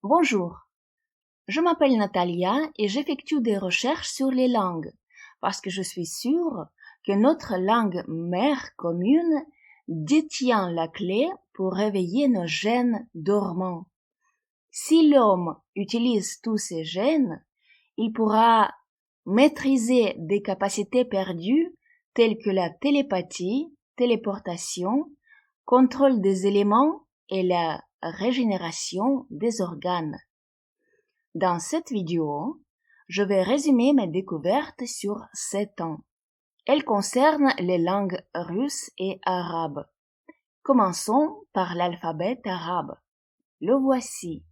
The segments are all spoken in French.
Bonjour, je m'appelle Natalia et j'effectue des recherches sur les langues parce que je suis sûre que notre langue mère commune détient la clé pour réveiller nos gènes dormants. Si l'homme utilise tous ces gènes, il pourra maîtriser des capacités perdues telles que la télépathie, téléportation, contrôle des éléments et la régénération des organes. Dans cette vidéo, je vais résumer mes découvertes sur 7 ans. Elles concernent les langues russes et arabes. Commençons par l'alphabet arabe. Le voici.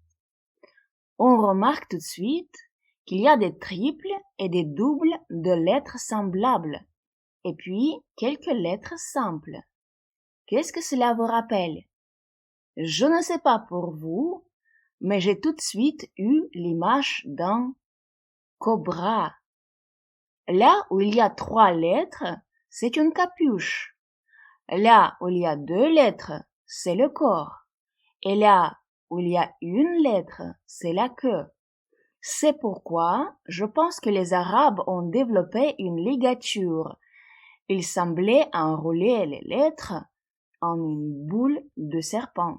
On remarque tout de suite qu'il y a des triples et des doubles de lettres semblables, et puis quelques lettres simples. Qu'est-ce que cela vous rappelle? Je ne sais pas pour vous, mais j'ai tout de suite eu l'image d'un cobra. Là où il y a 3 lettres, c'est une capuche. Là où il y a 2 lettres, c'est le corps. Et là où il y a une lettre, c'est la queue. C'est pourquoi je pense que les Arabes ont développé une ligature. Ils semblaient enrouler les lettres en une boule de serpent.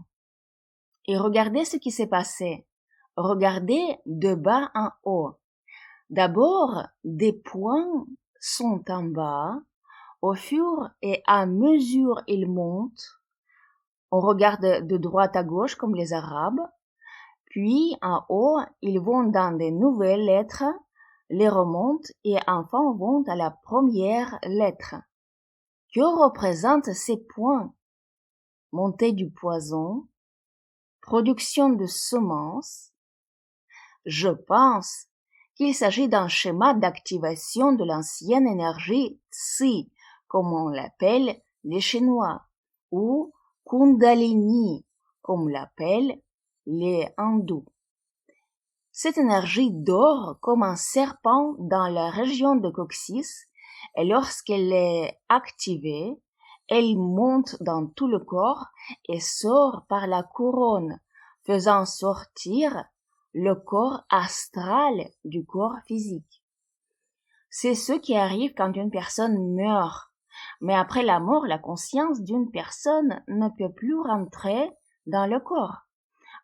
Et regardez ce qui s'est passé. Regardez de bas en haut. D'abord, des points sont en bas. Au fur et à mesure ils montent, on regarde de droite à gauche comme les Arabes. Puis en haut, ils vont dans des nouvelles lettres, les remontent et enfin vont à la première lettre. Que représentent ces points? Montée du poison, production de semences. Je pense qu'il s'agit d'un schéma d'activation de l'ancienne énergie Tsi, comme on l'appelle les Chinois, ou Kundalini, comme l'appellent les Hindous. Cette énergie dort comme un serpent dans la région de coccyx et lorsqu'elle est activée, elle monte dans tout le corps et sort par la couronne, faisant sortir le corps astral du corps physique. C'est ce qui arrive quand une personne meurt. Mais après la mort, la conscience d'une personne ne peut plus rentrer dans le corps.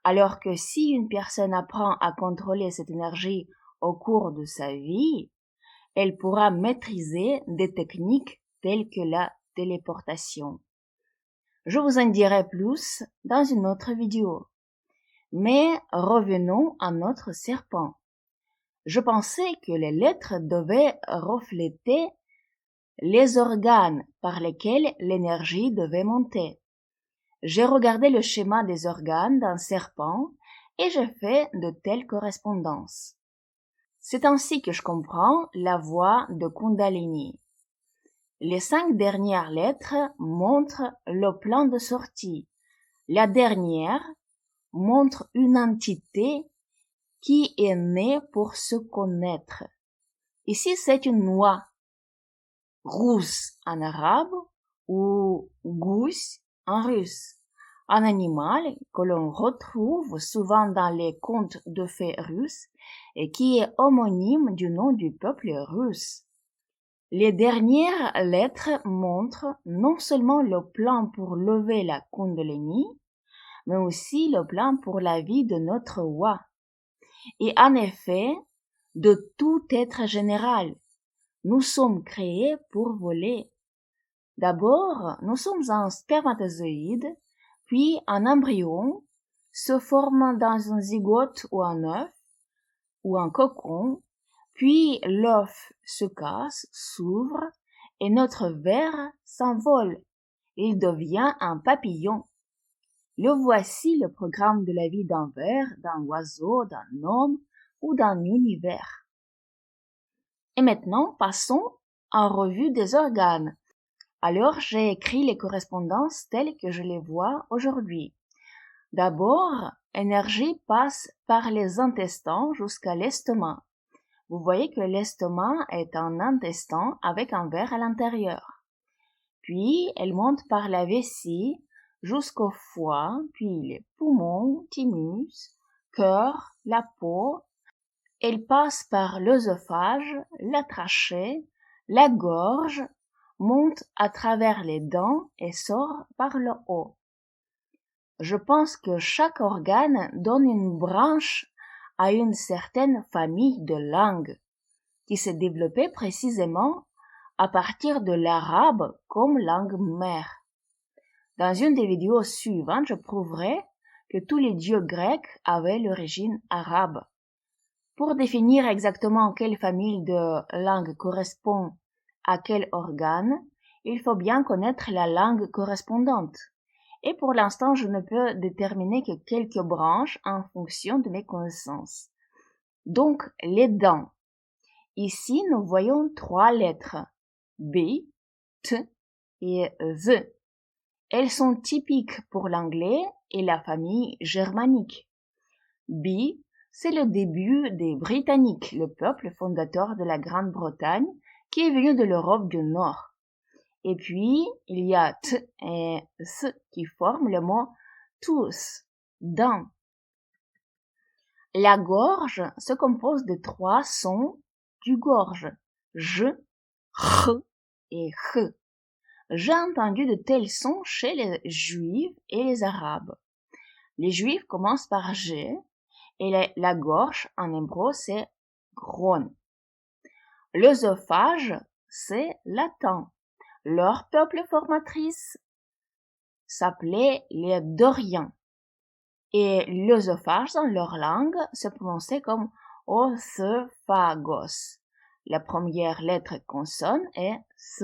Alors que si une personne apprend à contrôler cette énergie au cours de sa vie, elle pourra maîtriser des techniques telles que la téléportation. Je vous en dirai plus dans une autre vidéo. Mais revenons à notre serpent. Je pensais que les lettres devaient refléter les organes par lesquels l'énergie devait monter. J'ai regardé le schéma des organes d'un serpent et j'ai fait de telles correspondances. C'est ainsi que je comprends la voie de Kundalini. Les 5 dernières lettres montrent le plan de sortie. La dernière montre une entité qui est née pour se connaître. Ici, c'est une noix, rousse en arabe ou gousse en russe, un animal que l'on retrouve souvent dans les contes de fées russes et qui est homonyme du nom du peuple russe. Les dernières lettres montrent non seulement le plan pour lever la Kundalini, mais aussi le plan pour la vie de notre Wa. Et en effet, de tout être général, nous sommes créés pour voler. D'abord, nous sommes un spermatozoïde, puis un embryon se formant dans un zygote ou un œuf, ou un cocon, puis l'œuf se casse, s'ouvre, et notre ver s'envole. Il devient un papillon. Le voici le programme de la vie d'un ver, d'un oiseau, d'un homme ou d'un univers. Et maintenant, passons en revue des organes. Alors, j'ai écrit les correspondances telles que je les vois aujourd'hui. D'abord, énergie passe par les intestins jusqu'à l'estomac. Vous voyez que l'estomac est un intestin avec un verre à l'intérieur. Puis, elle monte par la vessie jusqu'au foie, puis les poumons, thymus, cœur, la peau. Elle passe par l'œsophage, la trachée, la gorge, monte à travers les dents et sort par le haut. Je pense que chaque organe donne une branche à une certaine famille de langues qui s'est développée précisément à partir de l'arabe comme langue mère. Dans une des vidéos suivantes, je prouverai que tous les dieux grecs avaient l'origine arabe. Pour définir exactement quelle famille de langues correspond à quel organe, il faut bien connaître la langue correspondante. Et pour l'instant, je ne peux déterminer que quelques branches en fonction de mes connaissances. Donc, les dents. Ici, nous voyons 3 lettres, B, T et Z. Elles sont typiques pour l'anglais et la famille germanique. B, c'est le début des Britanniques, le peuple fondateur de la Grande-Bretagne qui est venu de l'Europe du Nord. Et puis, il y a T et S qui forment le mot tous, dents. La gorge se compose de 3 sons du gorge, J, R et H. J'ai entendu de tels sons chez les Juifs et les Arabes. Les Juifs commencent par G et la gorge en hébreu c'est gron. L'œsophage c'est latin. Leur peuple formatrice s'appelait les Doriens. Et l'œsophage dans leur langue se prononçait comme oesophagos. La première lettre consonne est S.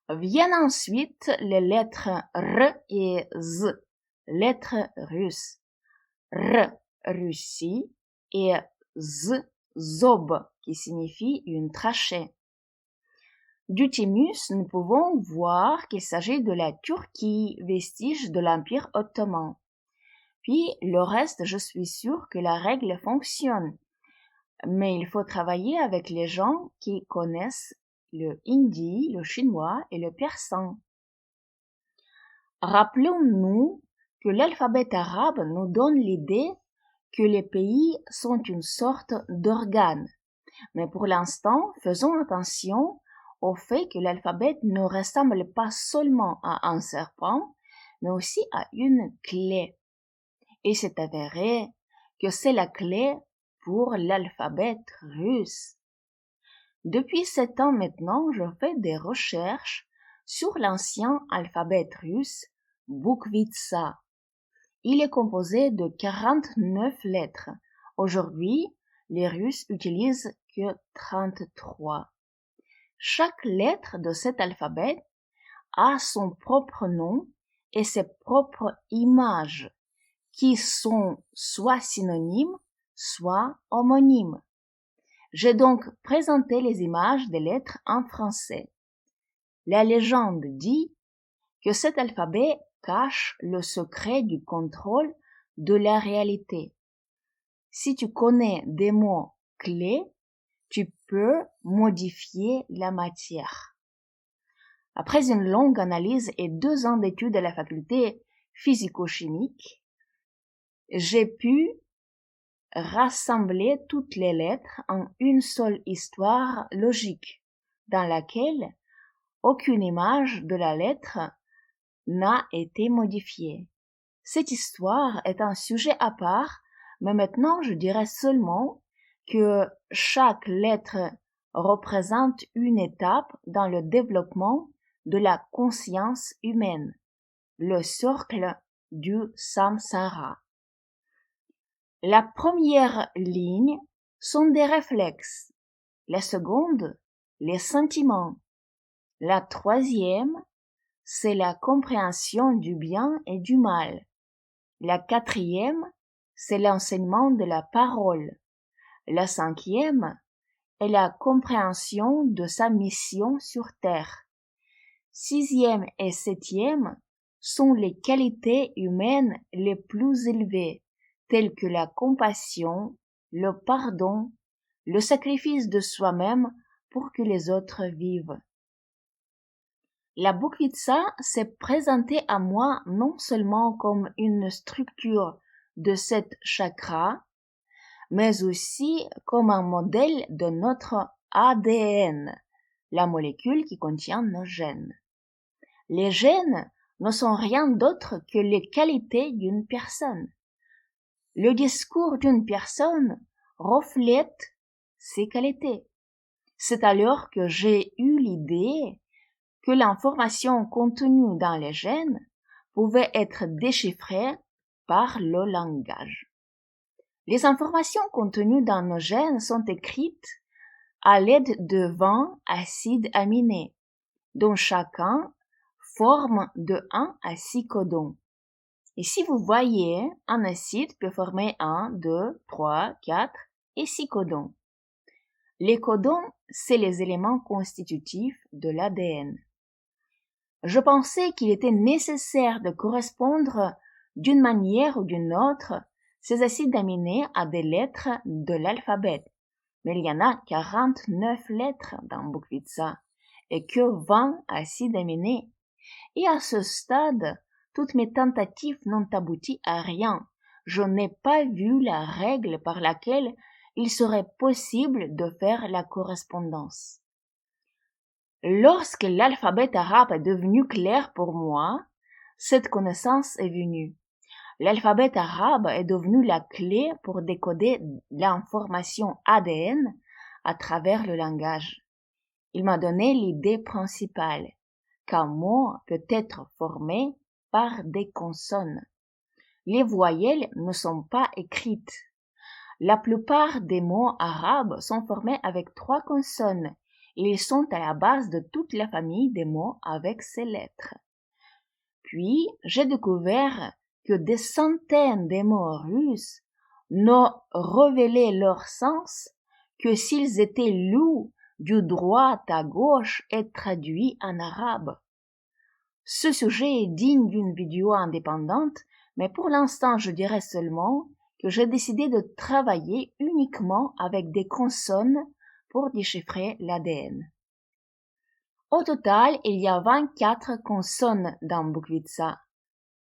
Viennent ensuite les lettres R et Z, lettres russes. R, Russie, et Z, Zob, qui signifie une trachée. Du thymus, nous pouvons voir qu'il s'agit de la Turquie, vestige de l'Empire ottoman. Puis, le reste, je suis sûre que la règle fonctionne. Mais il faut travailler avec les gens qui connaissent le hindi, le chinois et le persan. Rappelons-nous que l'alphabet arabe nous donne l'idée que les pays sont une sorte d'organe. Mais pour l'instant, faisons attention au fait que l'alphabet ne ressemble pas seulement à un serpent, mais aussi à une clé. Et c'est avéré que c'est la clé pour l'alphabet russe. Depuis 7 ans maintenant, je fais des recherches sur l'ancien alphabet russe Boukvitsa. Il est composé de 49 lettres. Aujourd'hui, les Russes utilisent que 33. Chaque lettre de cet alphabet a son propre nom et ses propres images, qui sont soit synonymes, soit homonymes. J'ai donc présenté les images des lettres en français. La légende dit que cet alphabet cache le secret du contrôle de la réalité. Si tu connais des mots clés, tu peux modifier la matière. Après une longue analyse et 2 ans d'études à la faculté physico-chimique, j'ai pu rassembler toutes les lettres en une seule histoire logique, dans laquelle aucune image de la lettre n'a été modifiée. Cette histoire est un sujet à part, mais maintenant je dirais seulement que chaque lettre représente une étape dans le développement de la conscience humaine, le cercle du samsara. La première ligne sont des réflexes, la seconde, les sentiments, la troisième, c'est la compréhension du bien et du mal. La quatrième, c'est l'enseignement de la parole. La cinquième est la compréhension de sa mission sur Terre. Sixième et septième sont les qualités humaines les plus élevées, telles que la compassion, le pardon, le sacrifice de soi-même pour que les autres vivent. La Boukvitsa s'est présentée à moi non seulement comme une structure de cette chakra, mais aussi comme un modèle de notre ADN, la molécule qui contient nos gènes. Les gènes ne sont rien d'autre que les qualités d'une personne. Le discours d'une personne reflète ses qualités. C'est alors que j'ai eu l'idée que l'information contenue dans les gènes pouvait être déchiffrée par le langage. Les informations contenues dans nos gènes sont écrites à l'aide de 20 acides aminés, dont chacun forme de 1 à 6 codons. Ici, vous voyez, un acide peut former 1, 2, 3, 4 et 6 codons. Les codons, c'est les éléments constitutifs de l'ADN. Je pensais qu'il était nécessaire de correspondre d'une manière ou d'une autre ces acides aminés à des lettres de l'alphabet. Mais il y en a 49 lettres dans Boukvitsa et que 20 acides aminés. Et à ce stade, toutes mes tentatives n'ont abouti à rien. Je n'ai pas vu la règle par laquelle il serait possible de faire la correspondance. Lorsque l'alphabet arabe est devenu clair pour moi, cette connaissance est venue. L'alphabet arabe est devenu la clé pour décoder l'information ADN à travers le langage. Il m'a donné l'idée principale qu'un mot peut être formé par des consonnes. Les voyelles ne sont pas écrites. La plupart des mots arabes sont formés avec 3 consonnes et ils sont à la base de toute la famille des mots avec ces lettres. Puis, j'ai découvert que des centaines de mots russes ne révélaient leur sens que s'ils étaient lus du droit à gauche et traduits en arabe. Ce sujet est digne d'une vidéo indépendante, mais pour l'instant, je dirais seulement que j'ai décidé de travailler uniquement avec des consonnes pour déchiffrer l'ADN. Au total, il y a 24 consonnes dans Boukvitsa.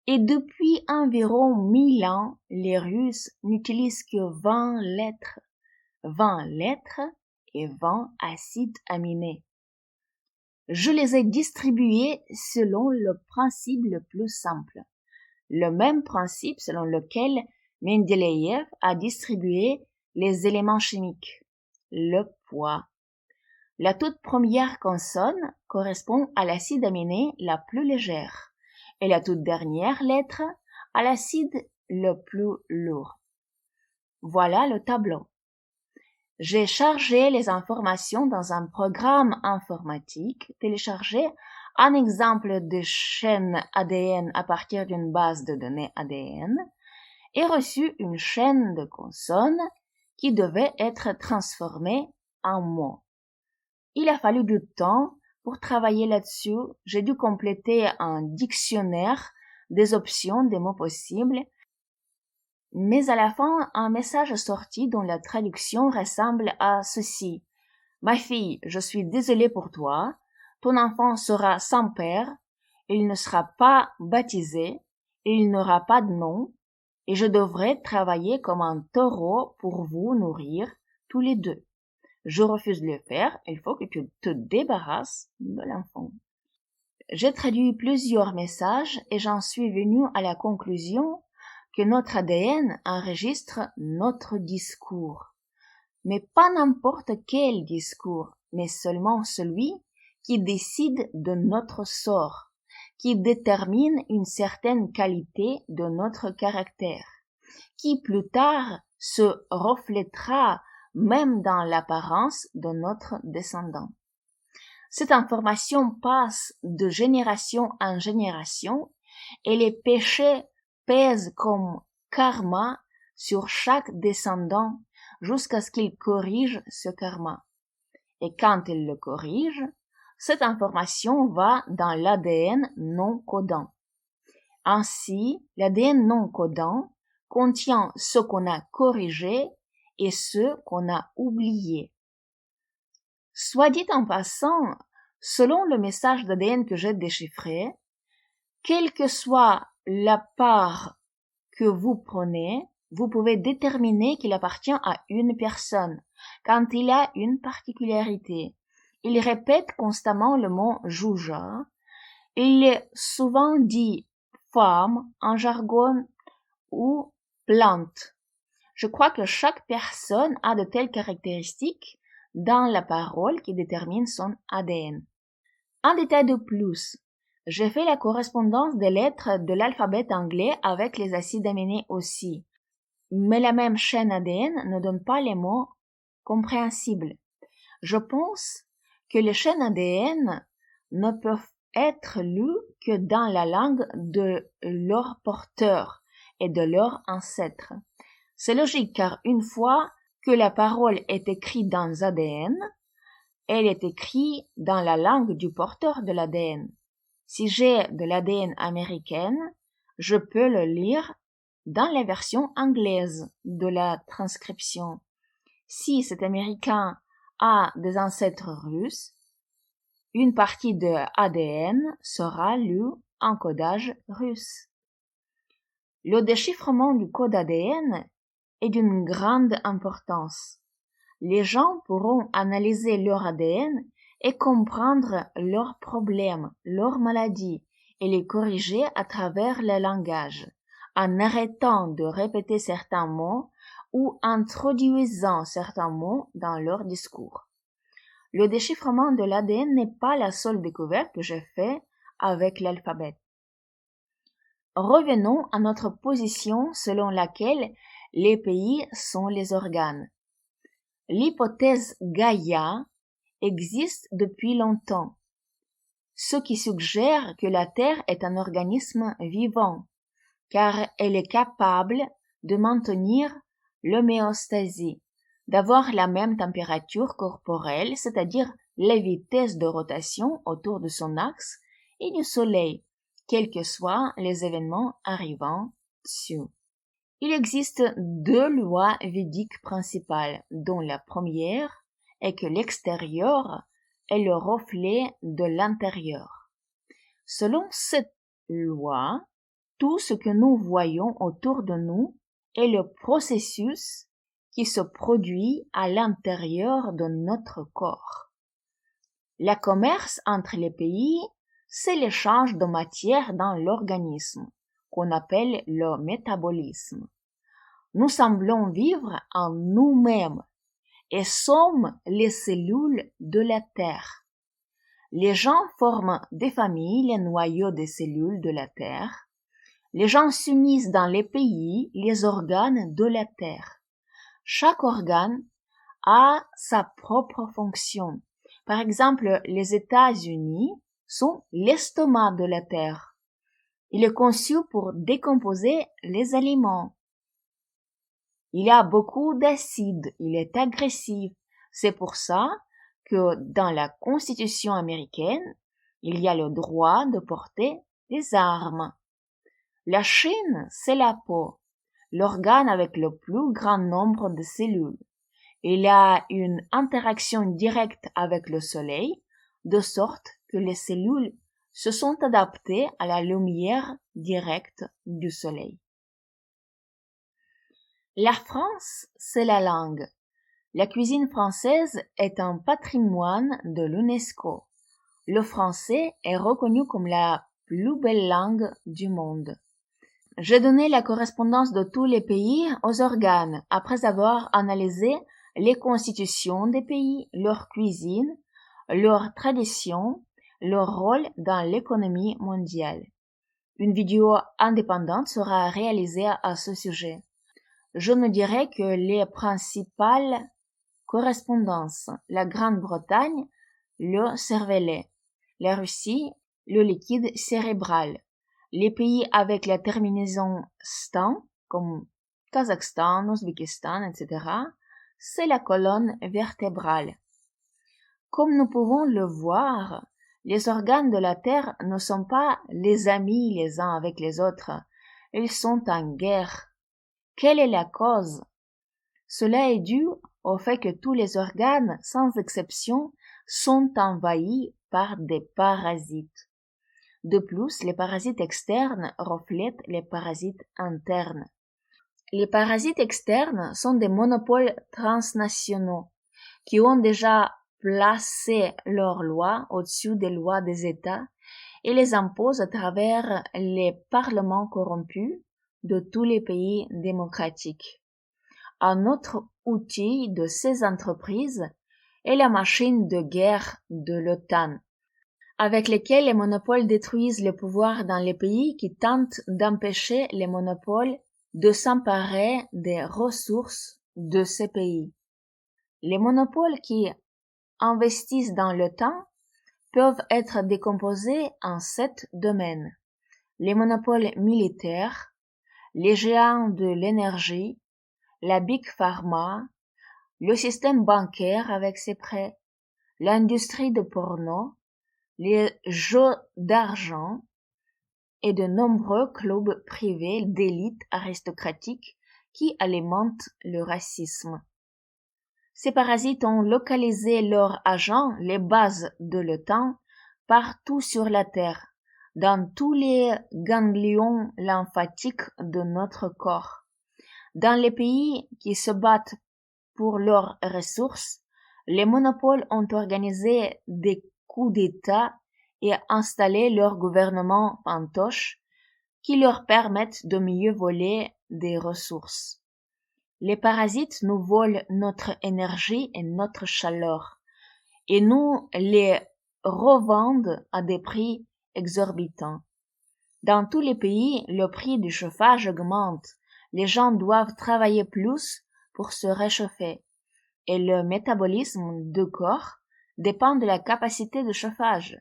Et depuis environ 1000 ans, les Russes n'utilisent que 20 lettres. 20 lettres et 20 acides aminés. Je les ai distribués selon le principe le plus simple. Le même principe selon lequel Mendeleïev a distribué les éléments chimiques. Le poids. La toute première consonne correspond à l'acide aminé la plus légère et la toute dernière lettre à l'acide le plus lourd. Voilà le tableau. J'ai chargé les informations dans un programme informatique, téléchargé un exemple de chaîne ADN à partir d'une base de données ADN et reçu une chaîne de consonnes qui devait être transformée en mots. Il a fallu du temps pour travailler là-dessus. J'ai dû compléter un dictionnaire des options des mots possibles. Mais à la fin, un message est sorti dont la traduction ressemble à ceci. Ma fille, je suis désolée pour toi. Ton enfant sera sans père. Il ne sera pas baptisé. Il n'aura pas de nom. Et je devrais travailler comme un taureau pour vous nourrir tous les deux. Je refuse de le faire, il faut que tu te débarrasses de l'enfant. J'ai traduit plusieurs messages et j'en suis venue à la conclusion que notre ADN enregistre notre discours. Mais pas n'importe quel discours, mais seulement celui qui décide de notre sort, qui détermine une certaine qualité de notre caractère, qui plus tard se reflètera même dans l'apparence de notre descendant. Cette information passe de génération en génération et les péchés pèsent comme karma sur chaque descendant jusqu'à ce qu'il corrige ce karma. Et quand il le corrige, cette information va dans l'ADN non codant. Ainsi, l'ADN non codant contient ce qu'on a corrigé et ce qu'on a oublié. Soit dit en passant, selon le message d'ADN que j'ai déchiffré, quelle que soit la part que vous prenez, vous pouvez déterminer qu'il appartient à une personne quand il a une particularité. Il répète constamment le mot juja. Il est souvent dit femme en jargon ou plante. Je crois que chaque personne a de telles caractéristiques dans la parole qui déterminent son ADN. Un détail de plus. J'ai fait la correspondance des lettres de l'alphabet anglais avec les acides aminés aussi. Mais la même chaîne ADN ne donne pas les mots compréhensibles. Je pense que les chaînes ADN ne peuvent être lues que dans la langue de leur porteur et de leur ancêtre. C'est logique car une fois que la parole est écrite dans ADN, elle est écrite dans la langue du porteur de l'ADN. Si j'ai de l'ADN américaine, je peux le lire dans la version anglaise de la transcription. Si cet Américain a des ancêtres russes, une partie de ADN sera lue en codage russe. Le déchiffrement du code ADN est d'une grande importance. Les gens pourront analyser leur ADN et comprendre leurs problèmes, leurs maladies et les corriger à travers le langage, en arrêtant de répéter certains mots ou introduisant certains mots dans leur discours. Le déchiffrement de l'ADN n'est pas la seule découverte que j'ai faite avec l'alphabet. Revenons à notre position selon laquelle les pays sont les organes. L'hypothèse Gaïa existe depuis longtemps, ce qui suggère que la Terre est un organisme vivant, car elle est capable de maintenir l'homéostasie, d'avoir la même température corporelle, c'est-à-dire la vitesse de rotation autour de son axe et du Soleil, quels que soient les événements arrivant dessus. Il existe deux lois védiques principales, dont la première est que l'extérieur est le reflet de l'intérieur. Selon cette loi, tout ce que nous voyons autour de nous est le processus qui se produit à l'intérieur de notre corps. Le commerce entre les pays, c'est l'échange de matière dans l'organisme, qu'on appelle le métabolisme. Nous semblons vivre en nous-mêmes et sommes les cellules de la Terre. Les gens forment des familles, les noyaux des cellules de la Terre. Les gens s'unissent dans les pays, les organes de la Terre. Chaque organe a sa propre fonction. Par exemple, les États-Unis sont l'estomac de la Terre. Il est conçu pour décomposer les aliments. Il a beaucoup d'acides, il est agressif. C'est pour ça que dans la Constitution américaine, il y a le droit de porter des armes. La Chine, c'est la peau, l'organe avec le plus grand nombre de cellules. Il a une interaction directe avec le Soleil, de sorte que les cellules se sont adaptées à la lumière directe du Soleil. La France, c'est la langue. La cuisine française est un patrimoine de l'UNESCO. Le français est reconnu comme la plus belle langue du monde. J'ai donné la correspondance de tous les pays aux organes après avoir analysé les constitutions des pays, leur cuisine, leurs traditions, leur rôle dans l'économie mondiale. Une vidéo indépendante sera réalisée à ce sujet. Je ne dirais que les principales correspondances, la Grande-Bretagne, le cervelet, la Russie, le liquide cérébral, les pays avec la terminaison stan, comme Kazakhstan, Ouzbékistan, etc., c'est la colonne vertébrale. Comme nous pouvons le voir, les organes de la Terre ne sont pas les amis les uns avec les autres, ils sont en guerre. Quelle est la cause? Cela est dû au fait que tous les organes, sans exception, sont envahis par des parasites. De plus, les parasites externes reflètent les parasites internes. Les parasites externes sont des monopoles transnationaux qui ont déjà placé leurs lois au-dessus des lois des États et les imposent à travers les parlements corrompus de tous les pays démocratiques. Un autre outil de ces entreprises est la machine de guerre de l'OTAN, avec lesquels les monopoles détruisent le pouvoir dans les pays qui tentent d'empêcher les monopoles de s'emparer des ressources de ces pays. Les monopoles qui investissent dans l'OTAN peuvent être décomposés en 7 domaines. Les monopoles militaires, les géants de l'énergie, la Big Pharma, le système bancaire avec ses prêts, l'industrie de porno, les jeux d'argent et de nombreux clubs privés d'élite aristocratique qui alimentent le racisme. Ces parasites ont localisé leurs agents, les bases de l'OTAN, partout sur la Terre, dans tous les ganglions lymphatiques de notre corps. Dans les pays qui se battent pour leurs ressources, les monopoles ont organisé des coups d'État et installé leur gouvernement fantoche qui leur permettent de mieux voler des ressources. Les parasites nous volent notre énergie et notre chaleur et nous les revendent à des prix exorbitants. Dans tous les pays, le prix du chauffage augmente. Les gens doivent travailler plus pour se réchauffer et le métabolisme du corps dépend de la capacité de chauffage.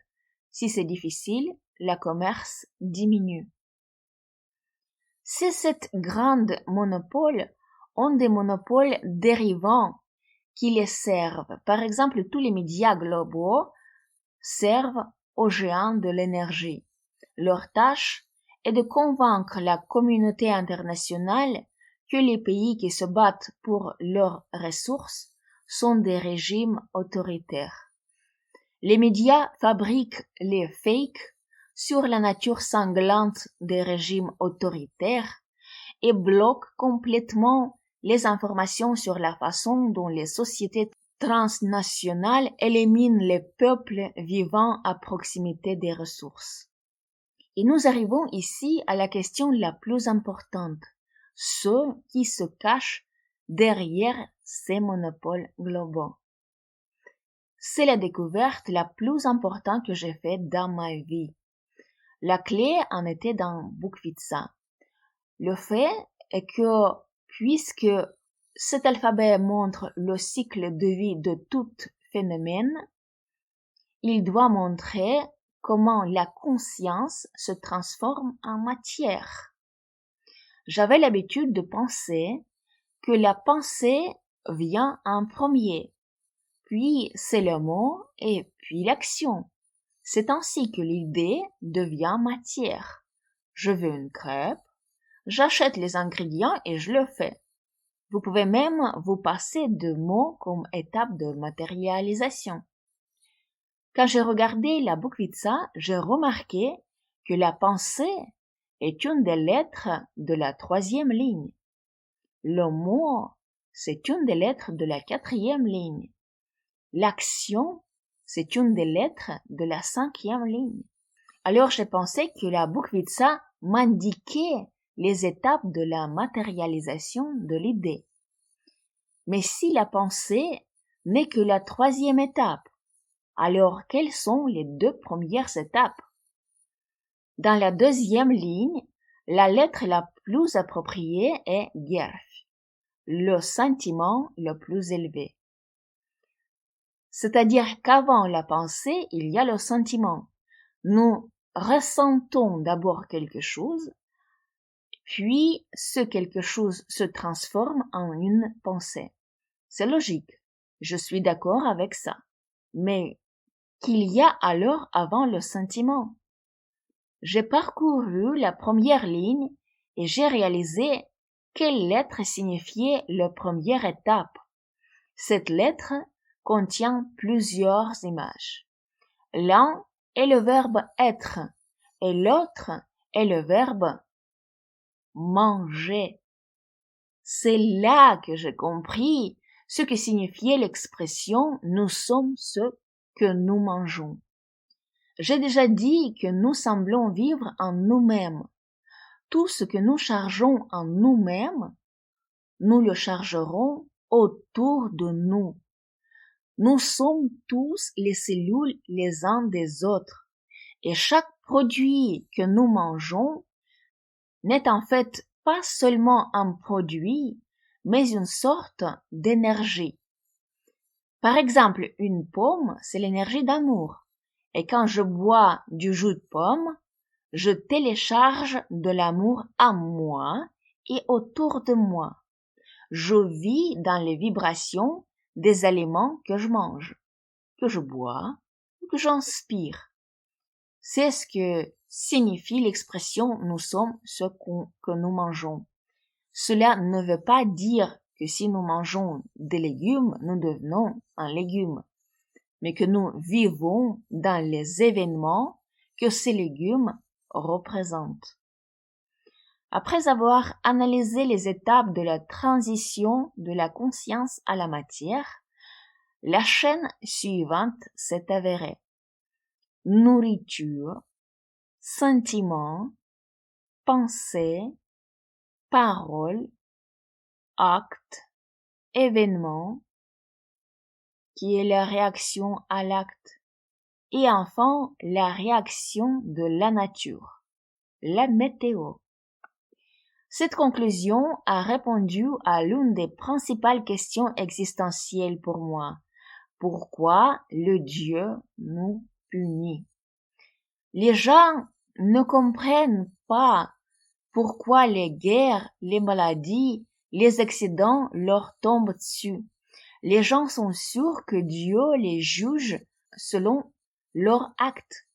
Si c'est difficile, le commerce diminue. Ces 7 grands monopoles ont des monopoles dérivants qui les servent. Par exemple, tous les médias globaux servent aux géants de l'énergie. Leur tâche est de convaincre la communauté internationale que les pays qui se battent pour leurs ressources sont des régimes autoritaires. Les médias fabriquent les fakes sur la nature sanglante des régimes autoritaires et bloquent complètement les informations sur la façon dont les sociétés transnationales éliminent les peuples vivant à proximité des ressources. Et nous arrivons ici à la question la plus importante, ceux qui se cachent derrière ces monopoles globaux. C'est la découverte la plus importante que j'ai faite dans ma vie. La clé en était dans Boukvitsa. Le fait est que, puisque cet alphabet montre le cycle de vie de tout phénomène, il doit montrer comment la conscience se transforme en matière. J'avais l'habitude de penser que la pensée vient en premier, puis c'est le mot et puis l'action. C'est ainsi que l'idée devient matière. Je veux une crêpe, j'achète les ingrédients et je le fais. Vous pouvez même vous passer de mots comme étape de matérialisation. Quand j'ai regardé la Boukvitsa, j'ai remarqué que la pensée est une des lettres de la 3e ligne. Le mot, c'est une des lettres de la 4e ligne. L'action, c'est une des lettres de la 5e ligne. Alors j'ai pensé que la Boukvitsa m'indiquait les étapes de la matérialisation de l'idée. Mais si la pensée n'est que la 3e étape, alors quelles sont les 2 premières étapes? Dans la 2e ligne, la lettre la plus appropriée est Gerf, le sentiment le plus élevé. C'est-à-dire qu'avant la pensée, il y a le sentiment. Nous ressentons d'abord quelque chose, puis ce quelque chose se transforme en une pensée. C'est logique, je suis d'accord avec ça. Mais qu'il y a alors avant le sentiment? J'ai parcouru la première ligne et j'ai réalisé quelle lettre signifiait la première étape. Cette lettre contient plusieurs images. L'un est le verbe être et l'autre est le verbe manger. C'est là que j'ai compris ce que signifiait l'expression « nous sommes ce que nous mangeons ». J'ai déjà dit que nous semblons vivre en nous-mêmes. Tout ce que nous chargeons en nous-mêmes, nous le chargerons autour de nous. Nous sommes tous les cellules les uns des autres et chaque produit que nous mangeons n'est en fait pas seulement un produit, mais une sorte d'énergie. Par exemple, une pomme, c'est l'énergie d'amour. Et quand je bois du jus de pomme, je télécharge de l'amour à moi et autour de moi. Je vis dans les vibrations des aliments que je mange, que je bois ou que j'inspire. C'est ce que signifie l'expression « nous sommes ce que nous mangeons ». Cela ne veut pas dire que si nous mangeons des légumes, nous devenons un légume, mais que nous vivons dans les événements que ces légumes représentent. Après avoir analysé les étapes de la transition de la conscience à la matière, la chaîne suivante s'est avérée. Nourriture, sentiment, pensée, parole, acte, événement, qui est la réaction à l'acte, et enfin la réaction de la nature, la météo. Cette conclusion a répondu à l'une des principales questions existentielles pour moi. Pourquoi le Dieu nous punit? Les gens ne comprennent pas pourquoi les guerres, les maladies, les accidents leur tombent dessus. Les gens sont sûrs que Dieu les juge selon leurs actes.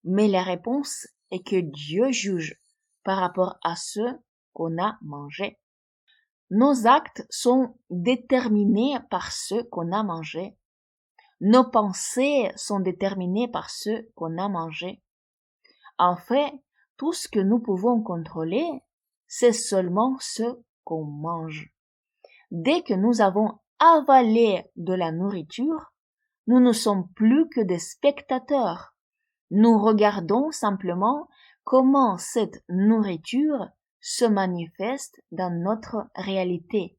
Mais la réponse est que Dieu juge par rapport à ce qu'on a mangé. Nos actes sont déterminés par ce qu'on a mangé. Nos pensées sont déterminées par ce qu'on a mangé. En fait, tout ce que nous pouvons contrôler, c'est seulement ce qu'on mange. Dès que nous avons avalé de la nourriture, nous ne sommes plus que des spectateurs. Nous regardons simplement comment cette nourriture se manifeste dans notre réalité,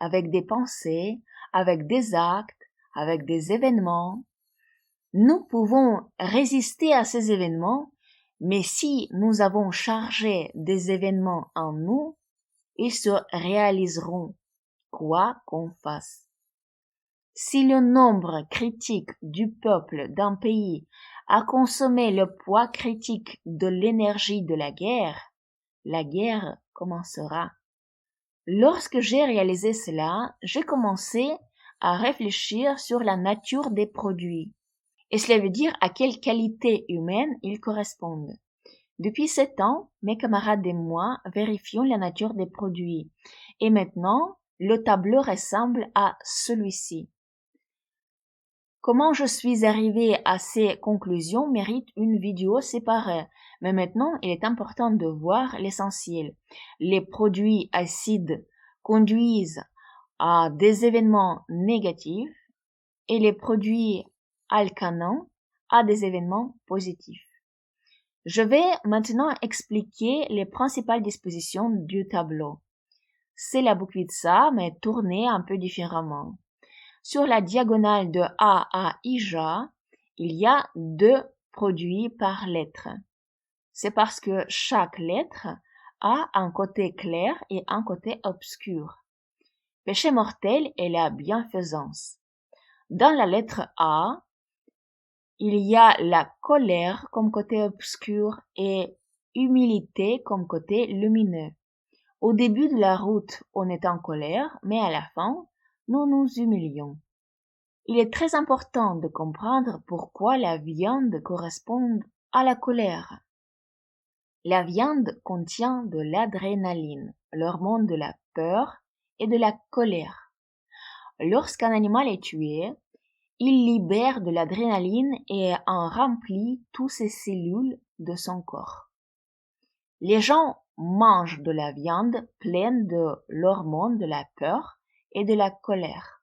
avec des pensées, avec des actes, avec des événements. Nous pouvons résister à ces événements, mais si nous avons chargé des événements en nous, ils se réaliseront, quoi qu'on fasse. Si le nombre critique du peuple d'un pays a consommé le poids critique de l'énergie de la guerre commencera. Lorsque j'ai réalisé cela, j'ai commencé à réfléchir sur la nature des produits. Et cela veut dire à quelle qualité humaine ils correspondent. Depuis 7 ans, mes camarades et moi vérifions la nature des produits. Et maintenant, le tableau ressemble à celui-ci. Comment je suis arrivé à ces conclusions mérite une vidéo séparée, mais maintenant il est important de voir l'essentiel. Les produits acides conduisent à des événements négatifs et les produits alcalins à des événements positifs. Je vais maintenant expliquer les principales dispositions du tableau. C'est la bouquetza, mais tournée un peu différemment. Sur la diagonale de A à IJ, il y a 2 produits par lettre. C'est parce que chaque lettre a un côté clair et un côté obscur. Péché mortel est la bienfaisance. Dans la lettre A, il y a la colère comme côté obscur et humilité comme côté lumineux. Au début de la route, on est en colère, mais à la fin, nous nous humilions. Il est très important de comprendre pourquoi la viande correspond à la colère. La viande contient de l'adrénaline, l'hormone de la peur et de la colère. Lorsqu'un animal est tué, il libère de l'adrénaline et en remplit toutes ses cellules de son corps. Les gens mangent de la viande pleine de l'hormone de la peur et de la colère.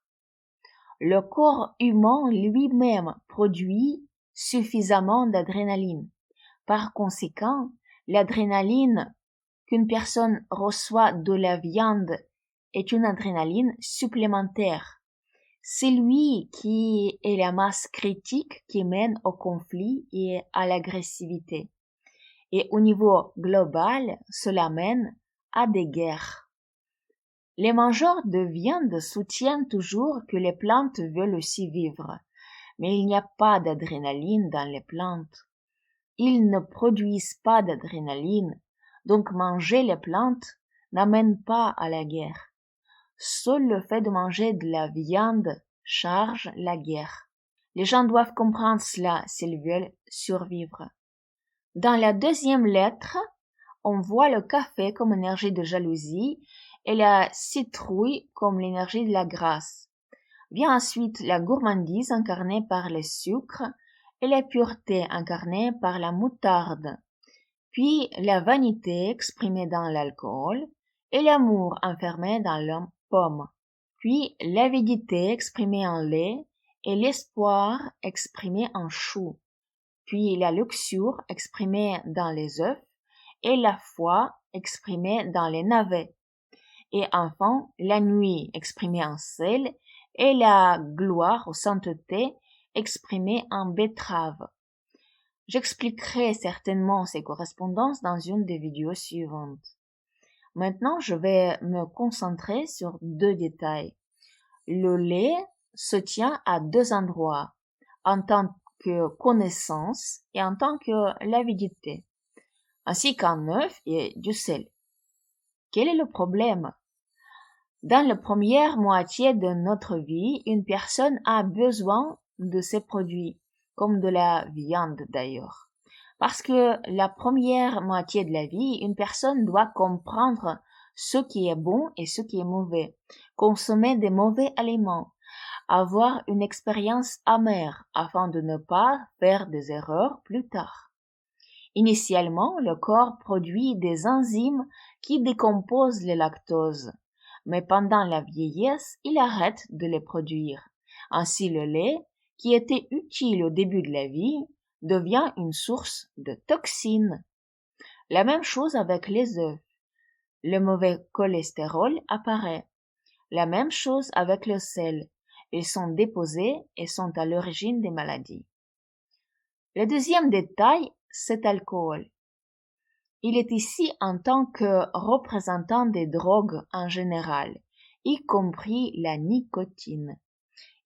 Le corps humain lui-même produit suffisamment d'adrénaline. Par conséquent, l'adrénaline qu'une personne reçoit de la viande est une adrénaline supplémentaire. C'est lui qui est la masse critique qui mène au conflit et à l'agressivité. Et au niveau global, cela mène à des guerres. Les mangeurs de viande soutiennent toujours que les plantes veulent aussi vivre, mais il n'y a pas d'adrénaline dans les plantes. Ils ne produisent pas d'adrénaline, donc manger les plantes n'amène pas à la guerre. Seul le fait de manger de la viande charge la guerre. Les gens doivent comprendre cela s'ils veulent survivre. Dans la deuxième lettre, on voit le café comme énergie de jalousie et la citrouille comme l'énergie de la grâce. Vient ensuite la gourmandise incarnée par le sucre et la pureté incarnée par la moutarde, puis la vanité exprimée dans l'alcool et l'amour enfermé dans la pomme, puis l'avidité exprimée en lait et l'espoir exprimé en chou, puis la luxure exprimée dans les œufs et la foi exprimée dans les navets, et enfin la nuit exprimée en sel et la gloire ou sainteté exprimée en betterave. J'expliquerai certainement ces correspondances dans une des vidéos suivantes. Maintenant, je vais me concentrer sur deux détails. Le lait se tient à deux endroits, en tant que connaissance et en tant que l'avidité, ainsi qu'un œuf et du sel. Quel est le problème? Dans la première moitié de notre vie, une personne a besoin de ces produits, comme de la viande d'ailleurs. Parce que la première moitié de la vie, une personne doit comprendre ce qui est bon et ce qui est mauvais, consommer des mauvais aliments, avoir une expérience amère afin de ne pas faire des erreurs plus tard. Initialement, le corps produit des enzymes qui décomposent le lactose, mais pendant la vieillesse, il arrête de les produire. Ainsi, le lait, qui était utile au début de la vie, devient une source de toxines. La même chose avec les œufs. Le mauvais cholestérol apparaît. La même chose avec le sel. Ils sont déposés et sont à l'origine des maladies. Le deuxième détail, c'est l'alcool. Il est ici en tant que représentant des drogues en général, y compris la nicotine.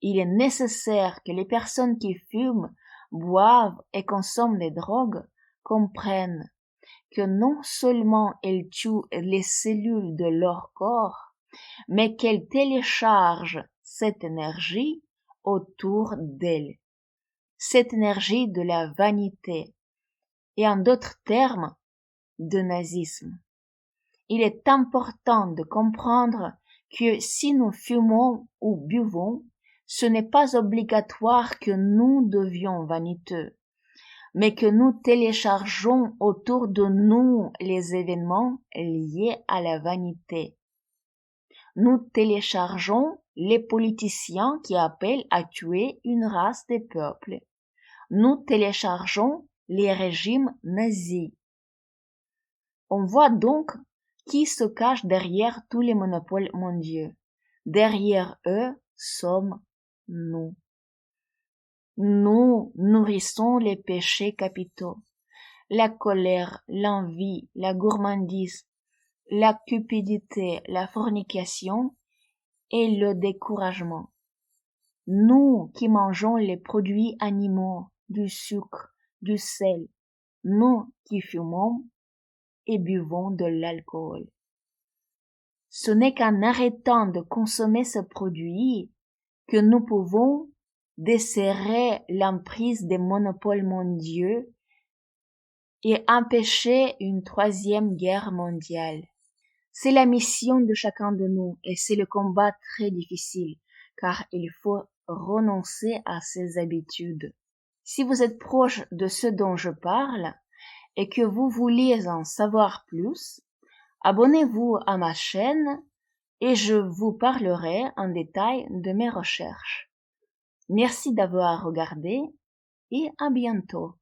Il est nécessaire que les personnes qui fument, boivent et consomment des drogues comprennent que non seulement elles tuent les cellules de leur corps, mais qu'elles téléchargent cette énergie autour d'elles, cette énergie de la vanité, et en d'autres termes, de nazisme. Il est important de comprendre que si nous fumons ou buvons, ce n'est pas obligatoire que nous devions vaniteux, mais que nous téléchargeons autour de nous les événements liés à la vanité. Nous téléchargeons les politiciens qui appellent à tuer une race des peuples. Nous téléchargeons les régimes nazis. On voit donc qui se cache derrière tous les monopoles mondiaux. Derrière eux sommes nous. Nous nourrissons les péchés capitaux, la colère, l'envie, la gourmandise, la cupidité, la fornication et le découragement. Nous qui mangeons les produits animaux, du sucre, du sel, nous qui fumons et buvons de l'alcool. Ce n'est qu'en arrêtant de consommer ce produit que nous pouvons desserrer l'emprise des monopoles mondiaux et empêcher une troisième guerre mondiale. C'est la mission de chacun de nous et c'est le combat très difficile car il faut renoncer à ces habitudes. Si vous êtes proche de ce dont je parle, et que vous vouliez en savoir plus, abonnez-vous à ma chaîne et je vous parlerai en détail de mes recherches. Merci d'avoir regardé et à bientôt.